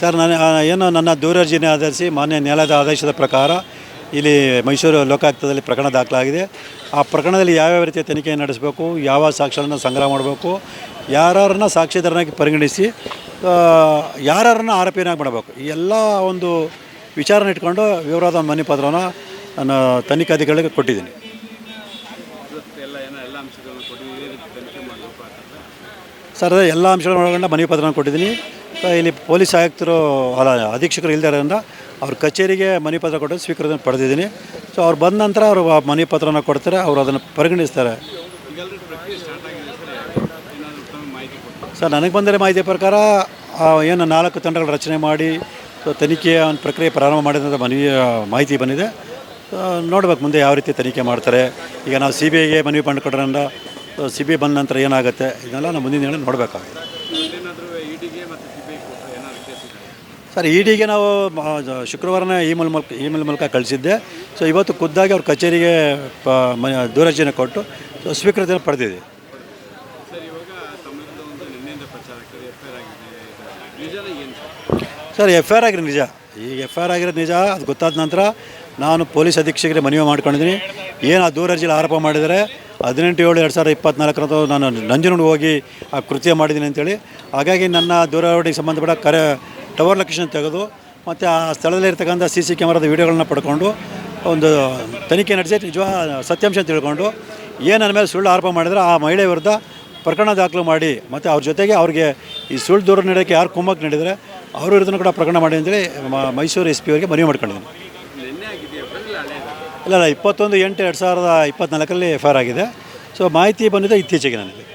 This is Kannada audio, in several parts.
ಸರ್ ನಾನು ಏನು ನನ್ನ ದೂರರ್ಜಿನೇ ಆಧರಿಸಿ ಮಾನ್ಯ ನ್ಯಾಯಾಲಯದ ಆದೇಶದ ಪ್ರಕಾರ ಇಲ್ಲಿ ಮೈಸೂರು ಲೋಕಾಯುಕ್ತದಲ್ಲಿ ಪ್ರಕರಣ ದಾಖಲಾಗಿದೆ. ಆ ಪ್ರಕರಣದಲ್ಲಿ ಯಾವ್ಯಾವ ರೀತಿಯ ತನಿಖೆ ನಡೆಸಬೇಕು, ಯಾವ ಸಾಕ್ಷ್ಯಗಳನ್ನು ಸಂಗ್ರಹ ಮಾಡಬೇಕು, ಯಾರನ್ನ ಸಾಕ್ಷಿದಾರನಾಗಿ ಪರಿಗಣಿಸಿ ಯಾರನ್ನ ಆರೋಪಿನಾಗಿ ಮಾಡಬೇಕು, ಈ ಎಲ್ಲ ಒಂದು ವಿಚಾರನ ಇಟ್ಕೊಂಡು ವಿವರವಾದ ಮನವಿ ಪತ್ರವನ್ನು ನಾನು ತನಿಖಾಧಿಕಾರಿಗಳಿಗೆ ಕೊಟ್ಟಿದ್ದೀನಿ. ಸರ್ ಎಲ್ಲ ಅಂಶಗಳನ್ನು ಒಳಗೊಂಡ ಮನವಿ ಪತ್ರವನ್ನು ಕೊಟ್ಟಿದ್ದೀನಿ. ಇಲ್ಲಿ ಪೊಲೀಸ್ ಆಯುಕ್ತರು ಅಧೀಕ್ಷಕರು ಇಲ್ಲದರಿಂದ ಅವ್ರ ಕಚೇರಿಗೆ ಮನವಿ ಪತ್ರ ಕೊಟ್ಟು ಸ್ವೀಕೃತಿ ಪಡೆದಿದ್ದೀನಿ. ಸೊ ಅವ್ರು ಬಂದ ನಂತರ ಅವರು ಮನವಿ ಪತ್ರನ ಕೊಡ್ತಾರೆ, ಅವರು ಅದನ್ನು ಪರಿಗಣಿಸ್ತಾರೆ. ಸರ್ ನನಗೆ ಬಂದರೆ ಮಾಹಿತಿ ಪ್ರಕಾರ ಏನು 4 ತಂಡಗಳ ರಚನೆ ಮಾಡಿ ತನಿಖೆಯ ಒಂದು ಪ್ರಕ್ರಿಯೆ ಪ್ರಾರಂಭ ಮಾಡಿದಂಥ ಮಾಹಿತಿ ಬಂದಿದೆ. ನೋಡ್ಬೇಕು ಮುಂದೆ ಯಾವ ರೀತಿ ತನಿಖೆ ಮಾಡ್ತಾರೆ. ಈಗ ನಾವು CBIಗೆ ಮನವಿ ಮಾಡಿಕೊಟ್ರಿಂದ CBI ಬಂದ ನಂತರ ಏನಾಗುತ್ತೆ ಇದನ್ನೆಲ್ಲ ನಾವು ಮುಂದಿನ ದಿನ ನೋಡಬೇಕಾಗುತ್ತೆ. ಸರ್ EDಗೆ ನಾವು ಶುಕ್ರವಾರನೇ ಇಮೇಲ್ ಮೂಲಕ ಕಳಿಸಿದ್ದೆ. ಸೊ ಇವತ್ತು ಖುದ್ದಾಗಿ ಅವ್ರ ಕಚೇರಿಗೆ ದೂರರ್ಜಿನ ಕೊಟ್ಟು ಸ್ವೀಕೃತಿಯನ್ನು ಪಡೆದಿದೆ. ಸರ್ FIR ಆಗಿರೋ ನಿಜ, ಈಗ FIR ಆಗಿರೋದು ನಿಜ. ಅದು ಗೊತ್ತಾದ ನಂತರ ನಾನು ಪೊಲೀಸ್ ಅಧೀಕ್ಷಕರಿಗೆ ಮನವಿ ಮಾಡ್ಕೊಂಡಿದ್ದೀನಿ. ಏನು ಆ ದೂರರ್ಜಿಲಿ ಆರೋಪ ಮಾಡಿದರೆ 18/7/2024 ನಾನು ನಂಜನಗೂಡು ಹೋಗಿ ಆ ಕೃತ್ಯ ಮಾಡಿದ್ದೀನಿ ಅಂತೇಳಿ. ಹಾಗಾಗಿ ನನ್ನ ದೂರವಾಣಿಗೆ ಸಂಬಂಧಪಟ್ಟ ಟವರ್ ಲೊಕೇಶನ್ ತೆಗೆದು ಮತ್ತು ಆ ಸ್ಥಳದಲ್ಲಿ ಇರ್ತಕ್ಕಂಥ CC ಕ್ಯಾಮರಾದ ವೀಡಿಯೋಗಳನ್ನ ಪಡ್ಕೊಂಡು ಒಂದು ತನಿಖೆ ನಡೆಸಿ ನಿಜವಾದ ಸತ್ಯಾಂಶ ತಿಳ್ಕೊಂಡು ಏನು ನನ್ನ ಮೇಲೆ ಸುಳ್ಳು ಆರೋಪ ಮಾಡಿದರೆ ಆ ಮಹಿಳೆ ವಿರುದ್ಧ ಪ್ರಕರಣ ದಾಖಲು ಮಾಡಿ ಮತ್ತು ಅವ್ರ ಜೊತೆಗೆ ಅವ್ರಿಗೆ ಈ ಸುಳ್ಳು ದೂರ ನೀಡೋಕ್ಕೆ ಯಾರು ಕುಮ್ಮಕ್ಕೆ ನೀಡಿದರೆ ಅವ್ರ ವಿರುದ್ಧ ಕೂಡ ಪ್ರಕರಣ ಮಾಡಿ ಅಂತೇಳಿ ಮೈಸೂರು SP ಅವರಿಗೆ ಮನವಿ ಮಾಡ್ಕೊಂಡಿದ್ದೀನಿ. ಇಲ್ಲ 21/8/2024 FIR ಆಗಿದೆ. ಸೊ ಮಾಹಿತಿ ಬಂದಿದೆ ಇತ್ತೀಚೆಗೆ ನನಗೆ.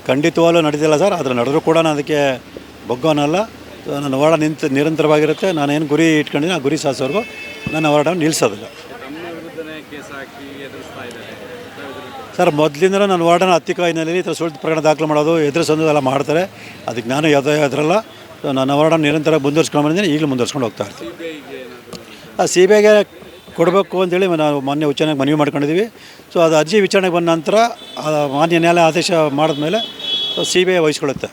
ಖಂಡಿತವಾಗ್ಲೂ ನಡೀತಿಲ್ಲ ಸರ್. ಆದರೆ ನಡೆದರೂ ಕೂಡ ನಾನು ಅದಕ್ಕೆ ಬಗ್ಗೋನಲ್ಲ. ನನ್ನ ಹೋರಾಟ ನಿರಂತರವಾಗಿರುತ್ತೆ. ನಾನೇನು ಗುರಿ ಇಟ್ಕೊಂಡಿದ್ದೀನಿ ಆ ಗುರಿ ಸಾಧಿಸೋರ್ಗೂ ನನ್ನ ಹೋರಾಟವನ್ನು ನಿಲ್ಲಿಸೋದಿಲ್ಲ. ಸರ್ ಮೊದಲಿಂದ ನನ್ನ ಹೋರಾಟನ ಹತ್ತಿಕ ಹಿನ್ನೆಲೆಯಲ್ಲಿ ಈ ಥರ ಸುಳ್ಳು ಪ್ರಕರಣ ದಾಖಲು ಮಾಡೋದು ಎದುರಿಸೋದೆಲ್ಲ ಮಾಡ್ತಾರೆ. ಅದಕ್ಕೆ ನಾನು ಯಾವುದೇ ಅದರಲ್ಲ. ನನ್ನ ಹೋರಾಟ ನಿರಂತರ ಮುಂದುವರ್ಸ್ಕೊಂಡು ಬಂದಿದ್ದೀನಿ, ಈಗಲೂ ಮುಂದುವರ್ಸ್ಕೊಂಡು ಹೋಗ್ತಾ ಇರ್ತೀನಿ. CBIಗೆ ಕೊಡಬೇಕು ಅಂತೇಳಿ ನಾವು ಮಾನ್ಯ ಉಚ್ಚ ನ್ಯಾಯಾಲಯಕ್ಕೆ ಮನವಿ ಮಾಡ್ಕೊಂಡಿದ್ದೀವಿ. ಸೊ ಅದು ಅರ್ಜಿ ವಿಚಾರಣೆಗೆ ಬಂದ ನಂತರ ಮಾನ್ಯ ನ್ಯಾಯಾಲಯ ಆದೇಶ ಮಾಡಿದ್ಮೇಲೆ CBI ವಹಿಸ್ಕೊಳ್ಳುತ್ತೆ.